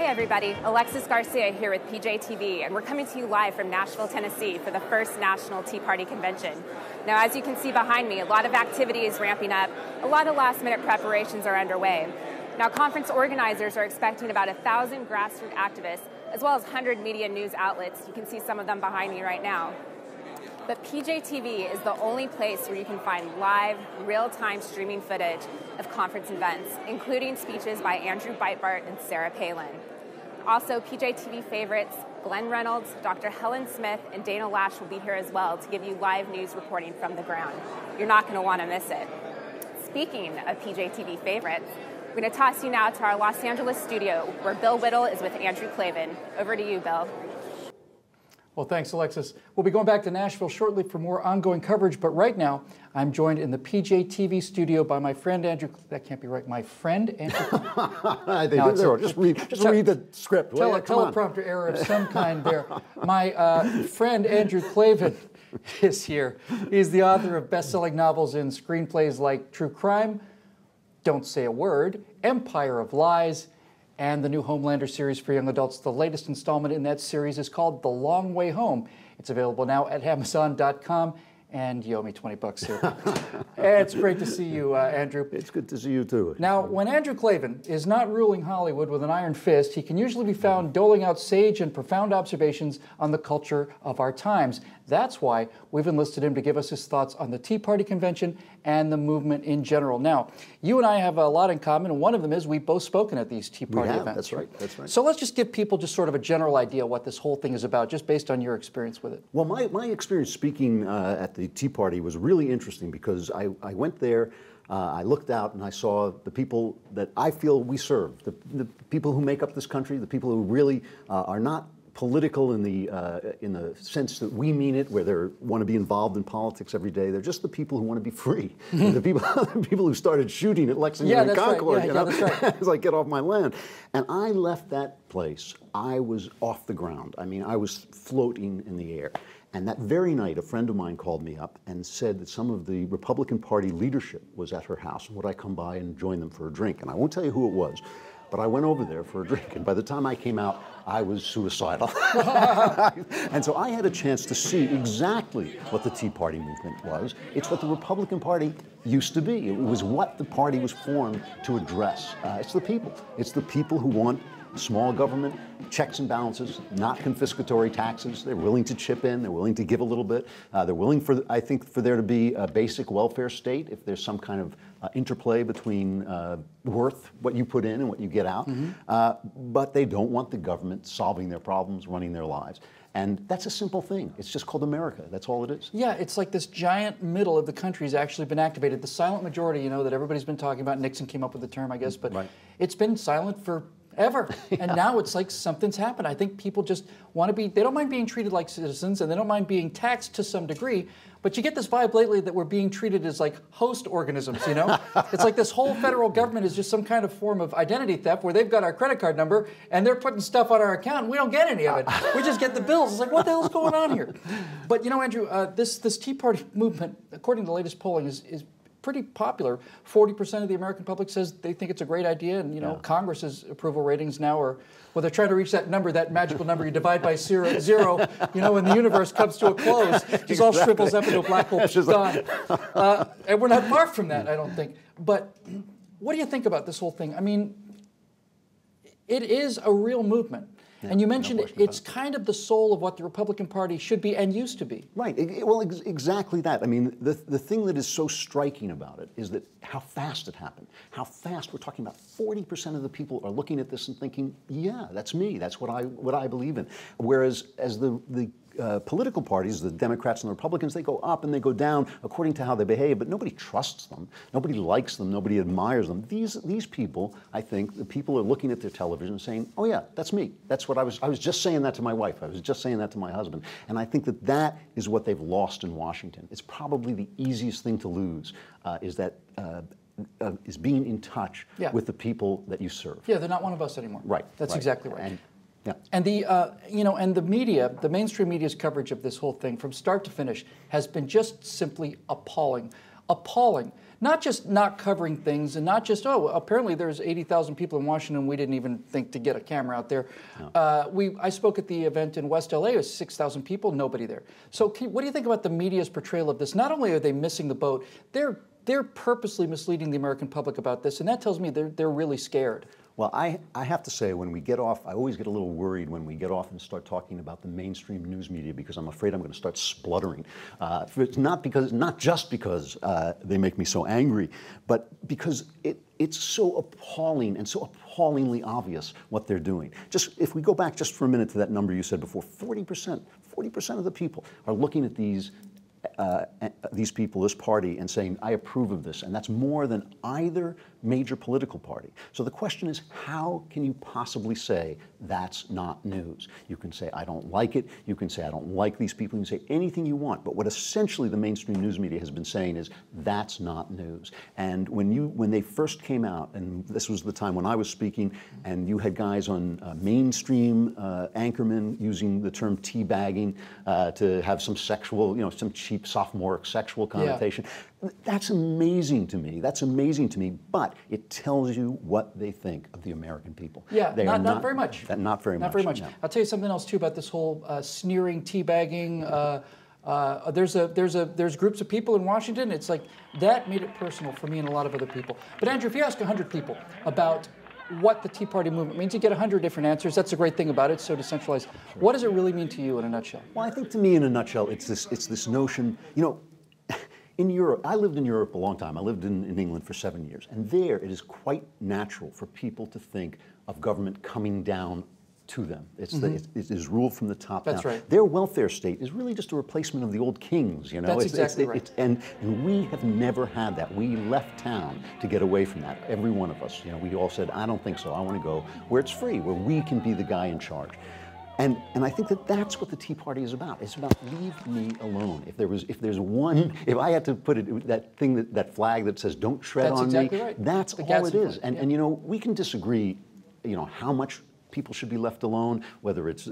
Hey everybody, Alexis Garcia here with PJTV, and we're coming to you live from Nashville, Tennessee for the first National Tea Party Convention. Now, as you can see behind me, a lot of activity is ramping up, a lot of last-minute preparations are underway. Now, conference organizers are expecting about 1,000 grassroots activists, as well as 100 media news outlets. You can see some of them behind me right now. But PJTV is the only place where you can find live, real-time streaming footage of conference events, including speeches by Andrew Breitbart and Sarah Palin. Also, PJTV favorites Glenn Reynolds, Dr. Helen Smith, and Dana Lash will be here as well to give you live news reporting from the ground. You're not going to want to miss it. Speaking of PJTV favorites, we're going to toss you now to our Los Angeles studio, where Bill Whittle is with Andrew Klavan. Over to you, Bill. Well, thanks, Alexis. We'll be going back to Nashville shortly for more ongoing coverage, but right now, I'm joined in the PJTV studio by my friend Andrew. That can't be right. My friend Andrew. Just read the script. Teleprompter error of some kind there. My friend Andrew Klavan is here. He's the author of best-selling novels and screenplays like True Crime, Don't Say a Word, Empire of Lies, and the new Homelander series for young adults. The latest installment in that series is called The Long Way Home. It's available now at Amazon.com, and you owe me 20 bucks here. It's great to see you, Andrew. It's good to see you, too. Now, when Andrew Klavan is not ruling Hollywood with an iron fist, he can usually be found doling out sage and profound observations on the culture of our times. That's why we've enlisted him to give us his thoughts on the Tea Party Convention and the movement in general. Now, you and I have a lot in common, and one of them is we've both spoken at these Tea Party events. That's right, that's right. So let's just give people just sort of a general idea what this whole thing is about, just based on your experience with it. Well, my experience speaking at the Tea Party was really interesting because I went there, I looked out and I saw the people that I feel we serve, the people who make up this country, the people who really are not political in the sense that we mean it, where they want to be involved in politics every day. They're just the people who want to be free. the people who started shooting at Lexington and Concord. Right. That's right. It's like, get off my land. And I left that place. I was off the ground. I mean, I was floating in the air. And that very night, a friend of mine called me up and said that some of the Republican Party leadership was at her house, and would I come by and join them for a drink? And I won't tell you who it was, but I went over there for a drink, and by the time I came out, I was suicidal. And so I had a chance to see exactly what the Tea Party movement was. It's what the Republican Party used to be. It was what the party was formed to address. It's the people. It's the people who want small government, checks and balances, not confiscatory taxes. They're willing to chip in. They're willing to give a little bit. They're willing, I think, for there to be a basic welfare state if there's some kind of interplay between worth, what you put in and what you get out. But they don't want the government solving their problems, running their lives. And that's a simple thing. It's just called America. That's all it is. Yeah, it's like this giant middle of the country has actually been activated. The silent majority, you know, that everybody's been talking about. Nixon came up with the term, I guess, but It's been silent for ever. And now it's like something's happened. I think people just want to be, they don't mind being treated like citizens, and they don't mind being taxed to some degree, but you get this vibe lately that we're being treated as like host organisms, you know? It's like this whole federal government is just some kind of form of identity theft where they've got our credit card number and they're putting stuff on our account and we don't get any of it. We just get the bills. It's like, what the hell's going on here? But you know, Andrew, this Tea Party movement, according to the latest polling, is pretty popular. 40% of the American public says they think it's a great idea, and you know, Congress's approval ratings now are, well, they're trying to reach that number, that magical number you divide by zero, you know, when the universe comes to a close, just all shrivels up into a black hole, gone. And we're not far from that, I don't think. But what do you think about this whole thing? I mean, it is a real movement. Yeah, and you mentioned it's kind of the soul of what the Republican Party should be and used to be. Right. Well, exactly that. I mean, the thing that is so striking about it is that how fast it happened. How fast, we're talking about 40% of the people are looking at this and thinking, yeah, that's me. That's what I believe in. Whereas as the political parties, the Democrats and the Republicans, they go up and they go down according to how they behave, but nobody trusts them. Nobody likes them. Nobody admires them. These people, I think, the people are looking at their television saying, oh yeah, that's me. That's what I was just saying that to my wife. I was just saying that to my husband. And I think that is what they've lost in Washington. It's probably the easiest thing to lose, is being in touch with the people that you serve. Yeah, they're not one of us anymore. Right. That's exactly right. And the media, the mainstream media's coverage of this whole thing from start to finish has been just simply appalling. appalling. Not just not covering things and not just, oh, apparently there's 80,000 people in Washington, we didn't even think to get a camera out there. No. I spoke at the event in West LA, it was 6,000 people, nobody there. So what do you think about the media's portrayal of this? Not only are they missing the boat, they're purposely misleading the American public about this, and that tells me they're really scared. Well, I have to say, when we get off, I always get a little worried when we get off and start talking about the mainstream news media, because I'm afraid I'm going to start spluttering. It's not just because they make me so angry, but because it's so appalling and so appallingly obvious what they're doing. Just if we go back just for a minute to that number you said before, 40% of the people are looking at these people, this party, and saying, I approve of this. And that's more than either major political party. So the question is, how can you possibly say that's not news? You can say, I don't like it. You can say, I don't like these people. You can say anything you want. But what essentially the mainstream news media has been saying is, that's not news. And when they first came out, and this was the time when I was speaking, and you had guys on mainstream anchormen using the term teabagging to have some sexual, some cheap sophomoric sexual connotation. Yeah. That's amazing to me. That's amazing to me. But it tells you what they think of the American people. Yeah, not very much. Not very much. Not very much. No. I'll tell you something else too about this whole sneering, teabagging. There's groups of people in Washington. It's like that made it personal for me and a lot of other people. But Andrew, if you ask 100 people about what the Tea Party movement means, you get 100 different answers. That's a great thing about it. It's so decentralized. Sure. What does it really mean to you in a nutshell? Well, I think to me, in a nutshell, it's this notion. In Europe, I lived in Europe a long time. I lived in England for 7 years. And there, it is quite natural for people to think of government coming down to them. It is ruled from the top down. That's right. Their welfare state is really just a replacement of the old kings, That's exactly right. And we have never had that. We left town to get away from that. Every one of us, we all said, I don't think so. I want to go where it's free, where we can be the guy in charge. And I think that's what the Tea Party is about. It's about leave me alone. If I had to put it, that flag that says don't tread on exactly me, right. that's all it is. And we can disagree, how much people should be left alone, whether it's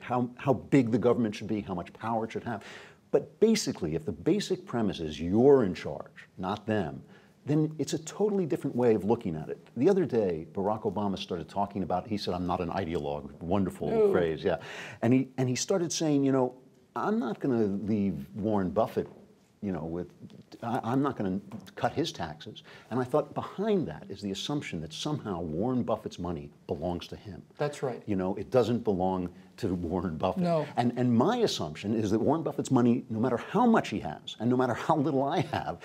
how big the government should be, how much power it should have. But basically, if the basic premise is you're in charge, not them, then it's a totally different way of looking at it. The other day, Barack Obama started talking about, he said, I'm not an ideologue, wonderful phrase, yeah. And he started saying, I'm not going to leave Warren Buffett, I'm not going to cut his taxes. And I thought behind that is the assumption that somehow Warren Buffett's money belongs to him. That's right. It doesn't belong to Warren Buffett. No. And my assumption is that Warren Buffett's money, no matter how much he has, and no matter how little I have,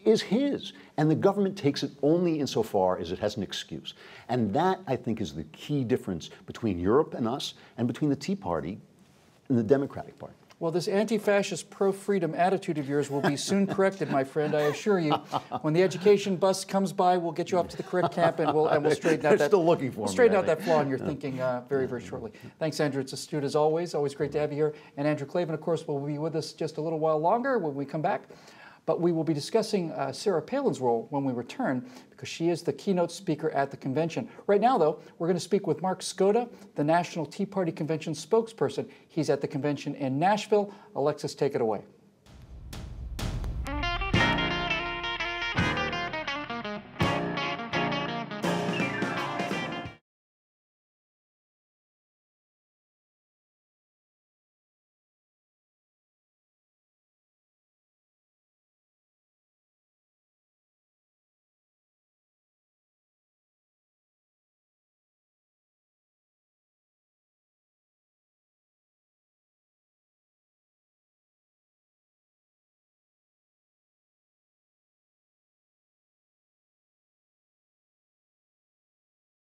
is his. And the government takes it only insofar as it has an excuse. And that, I think, is the key difference between Europe and us, and between the Tea Party and the Democratic Party. Well, this anti-fascist, pro-freedom attitude of yours will be soon corrected, my friend, I assure you. When the education bus comes by, we'll get you off to the correct camp, and we'll straighten out that. They're still looking for we'll straighten out that flaw in your thinking very, very shortly. Thanks, Andrew. It's astute as always. Always great to have you here. And Andrew Klavan, of course, will be with us just a little while longer when we come back. But we will be discussing Sarah Palin's role when we return, because she is the keynote speaker at the convention. Right now, though, we're going to speak with Mark Skoda, the National Tea Party Convention spokesperson. He's at the convention in Nashville. Alexis, take it away.